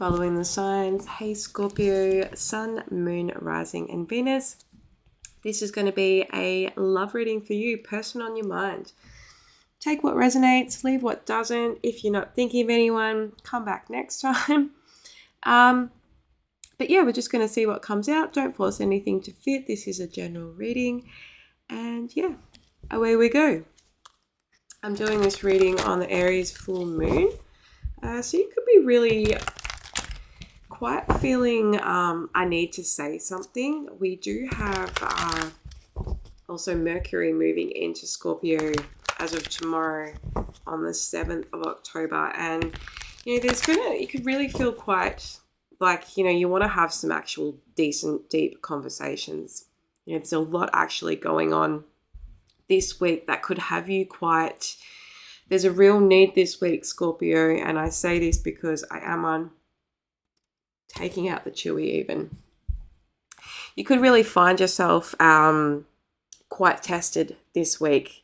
Following the signs, hey Scorpio, Sun, Moon, Rising, and Venus. This is going to be a love reading for you, person on your mind. Take what resonates, leave what doesn't. If you're not thinking of anyone, come back next time. But yeah, we're just going to see what comes out. Don't force anything to fit. This is a general reading. And yeah, away we go. I'm doing this reading on the Aries full moon. So you could be really quite feeling I need to say something. We do have also Mercury moving into Scorpio as of tomorrow on the 7th of October. And, you know, you could really feel quite like, you know, you want to have some actual decent, deep conversations. You know, there's a lot actually going on this week that could have you quite, there's a real need this week, Scorpio. And I say this because I am on taking out the chewy even. You could really find yourself quite tested this week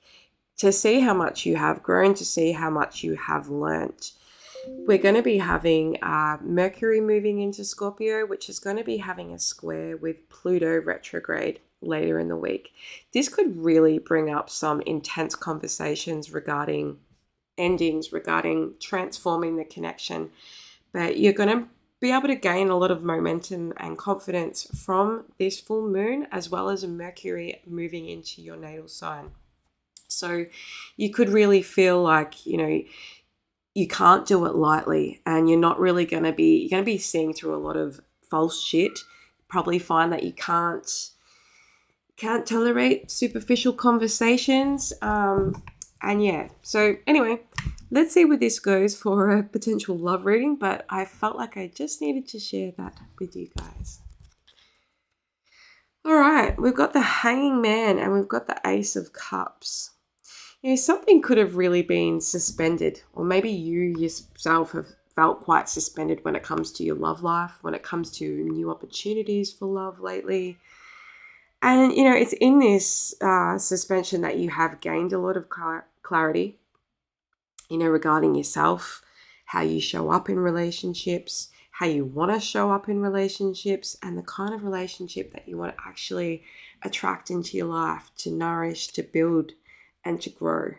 to see how much you have grown, to see how much you have learnt. We're going to be having Mercury moving into Scorpio, which is going to be having a square with Pluto retrograde later in the week. This could really bring up some intense conversations regarding endings, regarding transforming the connection. But you're going to be able to gain a lot of momentum and confidence from this full moon, as well as a Mercury moving into your natal sign. So you could really feel like, you know, you can't do it lightly, and you're not really going to be seeing through a lot of false shit. Probably find that you can't tolerate superficial conversations. And yeah, so anyway, let's see where this goes for a potential love reading, but I felt like I just needed to share that with you guys. All right, we've got the Hanging Man and we've got the Ace of Cups. You know, something could have really been suspended, or maybe you yourself have felt quite suspended when it comes to your love life, when it comes to new opportunities for love lately. And, you know, it's in this suspension that you have gained a lot of clarity, you know, regarding yourself, how you show up in relationships, how you want to show up in relationships, and the kind of relationship that you want to actually attract into your life to nourish, to build, and to grow.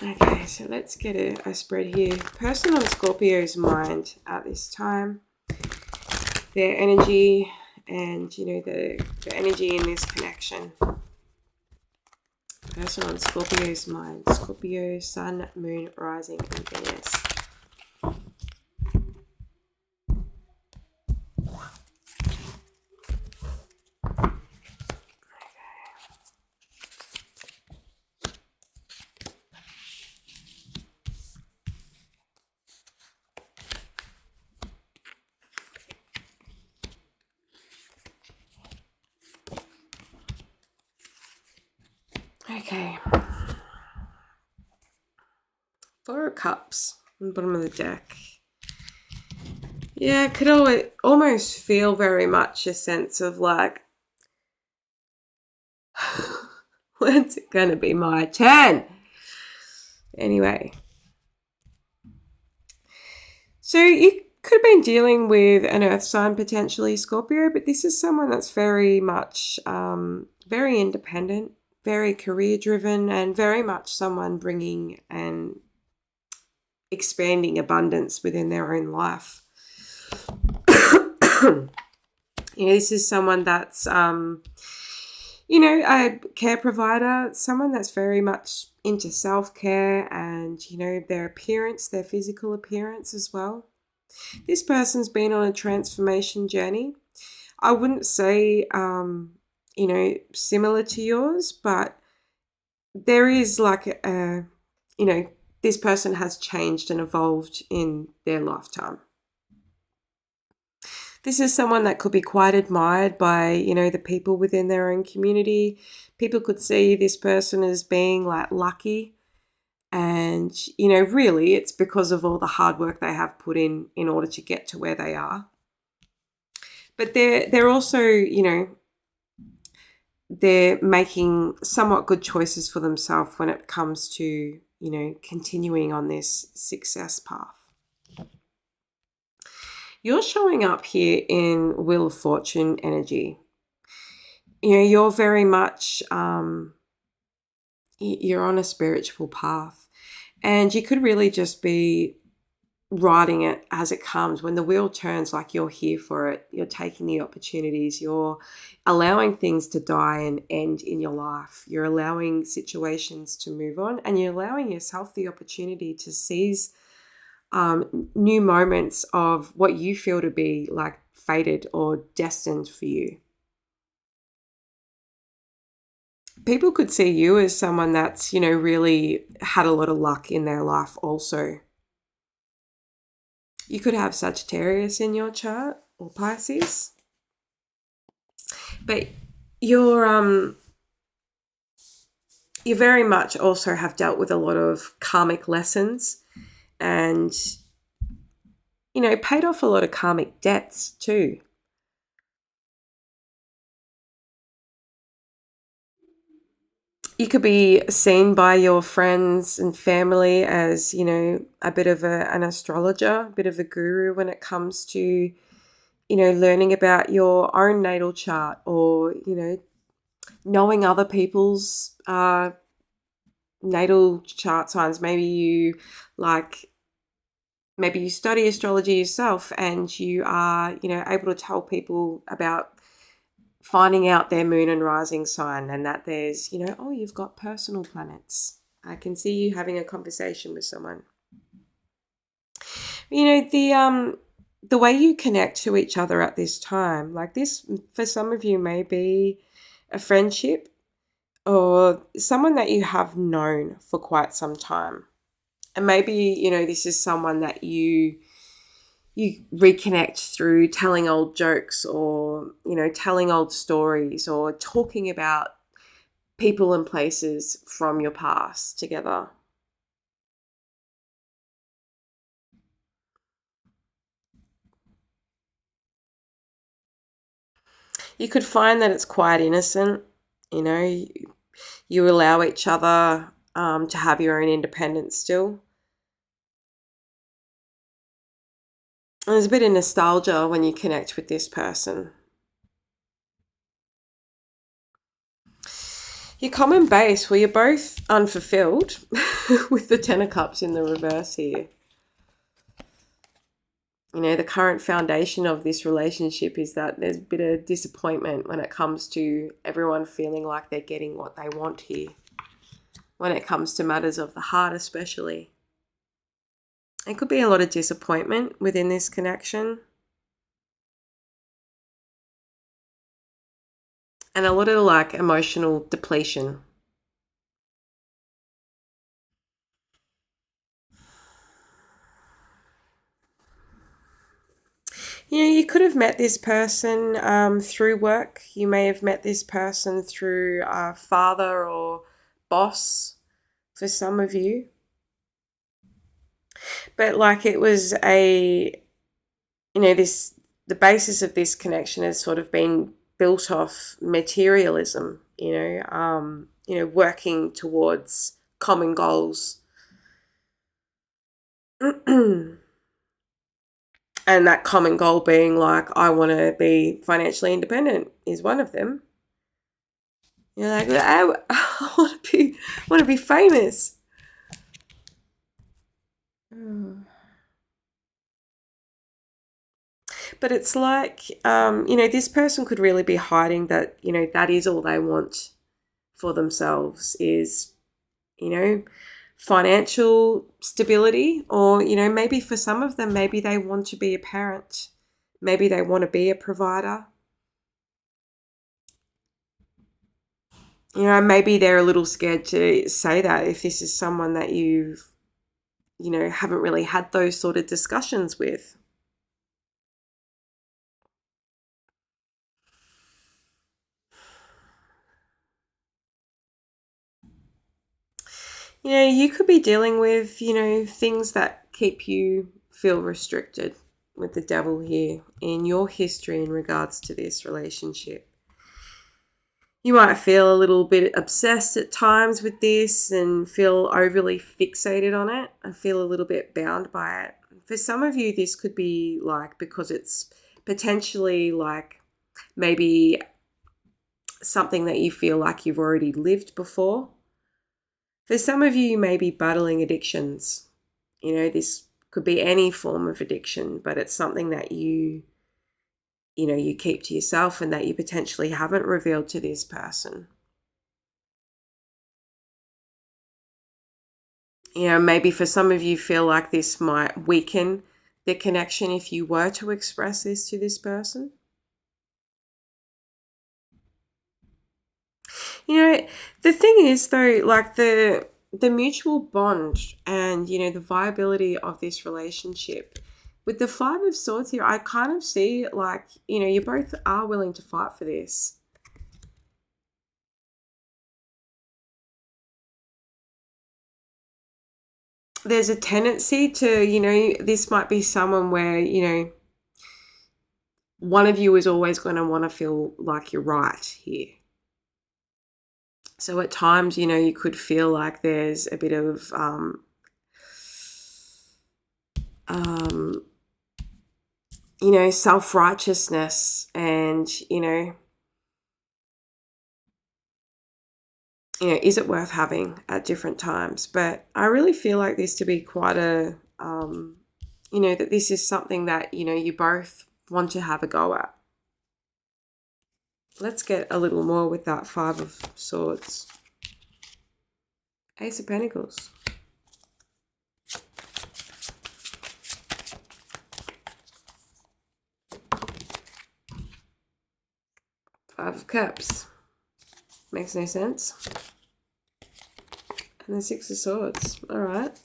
Okay, so let's get a spread here. Person on Scorpio's mind at this time, their energy, and, you know, the energy in this connection. Person on Scorpio's mind. Scorpio, Sun, Moon, Rising, and Venus. Okay. Four of Cups on the bottom of the deck. Yeah, it could almost feel very much a sense of like, when's it going to be my turn? Anyway. So you could have been dealing with an earth sign potentially, Scorpio, but this is someone that's very much very independent, very career driven, and very much someone bringing and expanding abundance within their own life. You know, this is someone that's, you know, a care provider, someone that's very much into self-care and, you know, their appearance, their physical appearance as well. This person's been on a transformation journey. I wouldn't say, you know, similar to yours, but there is like a, you know, this person has changed and evolved in their lifetime. This is someone that could be quite admired by, you know, the people within their own community. People could see this person as being like lucky. And, you know, really it's because of all the hard work they have put in order to get to where they are. But they're also, you know, they're making somewhat good choices for themselves when it comes to, continuing on this success path. You're showing up here in Wheel of Fortune energy. You're very much, you're on a spiritual path, and you could really just be riding it as it comes. When the wheel turns, like, you're here for it. You're taking the opportunities. You're allowing things to die and end in your life. You're allowing situations to move on, and you're allowing yourself the opportunity to seize new moments of what you feel to be like fated or destined for you. People could see you as someone that's, really had a lot of luck in their life also. You could have Sagittarius in your chart or Pisces. But you very much also have dealt with a lot of karmic lessons and, paid off a lot of karmic debts too. You could be seen by your friends and family as, a bit of an astrologer, a bit of a guru when it comes to, learning about your own natal chart or, knowing other people's natal chart signs. Maybe you study astrology yourself and you are, able to tell people about finding out their moon and rising sign, and that there's, you've got personal planets. I can see you having a conversation with someone. The way you connect to each other at this time, like this, for some of you may be a friendship or someone that you have known for quite some time. And maybe, this is someone that you reconnect through telling old jokes or, telling old stories or talking about people and places from your past together. You could find that it's quite innocent, you allow each other to have your own independence still. And there's a bit of nostalgia when you connect with this person. Your common base, well, you're both unfulfilled with the Ten of Cups in the reverse here. The current foundation of this relationship is that there's a bit of disappointment when it comes to everyone feeling like they're getting what they want here. When it comes to matters of the heart especially. It could be a lot of disappointment within this connection. And a lot of emotional depletion. You could have met this person through work. You may have met this person through a father or boss for some of you. But it was the basis of this connection has sort of been built off materialism, working towards common goals. And that common goal being I want to be financially independent is one of them. You're like, I want to be famous. But it's this person could really be hiding that, that is all they want for themselves is, financial stability, or, maybe for some of them, maybe they want to be a parent. Maybe they want to be a provider. Maybe they're a little scared to say that if this is someone that you've, haven't really had those sort of discussions with. You could be dealing with, things that keep you feel restricted with the devil here in your history in regards to this relationship. You might feel a little bit obsessed at times with this and feel overly fixated on it and feel a little bit bound by it. For some of you, this could be like because it's potentially like maybe something that you feel like you've already lived before. For some of you, you may be battling addictions. This could be any form of addiction, but it's something that you keep to yourself and that you potentially haven't revealed to this person. Maybe for some of you feel like this might weaken the connection if you were to express this to this person. The thing is though, like the mutual bond and, the viability of this relationship, with the Five of Swords here, I kind of see like, you both are willing to fight for this. There's a tendency to, this might be someone where, one of you is always going to want to feel like you're right here. So at times, you could feel like there's a bit of self-righteousness and, is it worth having at different times? But I really feel like this to be quite a, that this is something that, you both want to have a go at. Let's get a little more with that Five of Swords. Ace of Pentacles. Five of Cups. Makes no sense. And the Six of Swords. All right.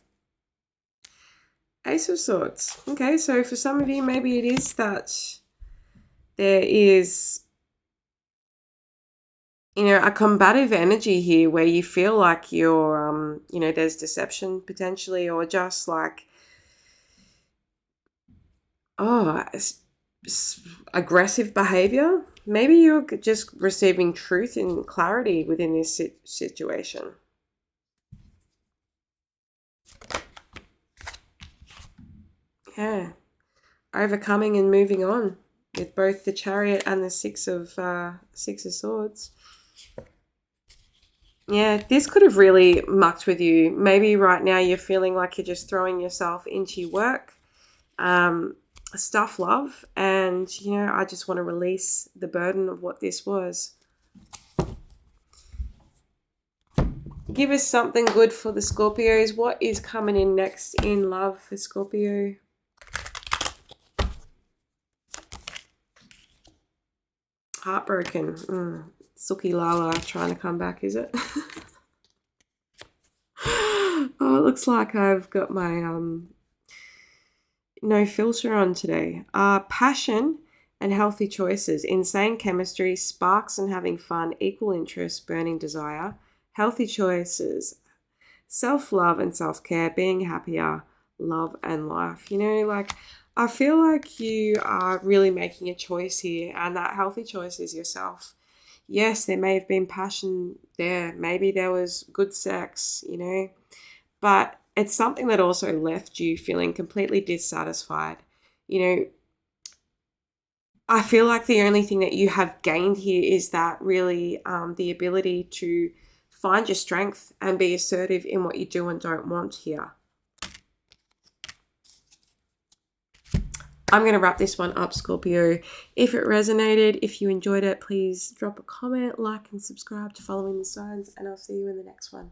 Ace of Swords. Okay, so for some of you, maybe it is that there is, a combative energy here where you feel like you're, there's deception potentially, or just like, aggressive behavior. Maybe you're just receiving truth and clarity within this situation. Yeah. Overcoming and moving on with both the Chariot and the Six of Swords. Yeah, this could have really mucked with you. Maybe right now you're feeling like you're just throwing yourself into your work, stuff love, and, I just want to release the burden of what this was. Give us something good for the Scorpios. What is coming in next in love for Scorpio? Heartbroken. Suki Lala trying to come back, is it? Oh, it looks like I've got my no filter on today. Passion and healthy choices. Insane chemistry, sparks and having fun, equal interest, burning desire, healthy choices, self-love and self-care, being happier, love and life. I feel like you are really making a choice here, and that healthy choice is yourself. Yes, there may have been passion there. Maybe there was good sex, but it's something that also left you feeling completely dissatisfied. I feel like the only thing that you have gained here is that really the ability to find your strength and be assertive in what you do and don't want here. I'm going to wrap this one up, Scorpio. If it resonated, if you enjoyed it, please drop a comment, like and subscribe to Following the Signs, and I'll see you in the next one.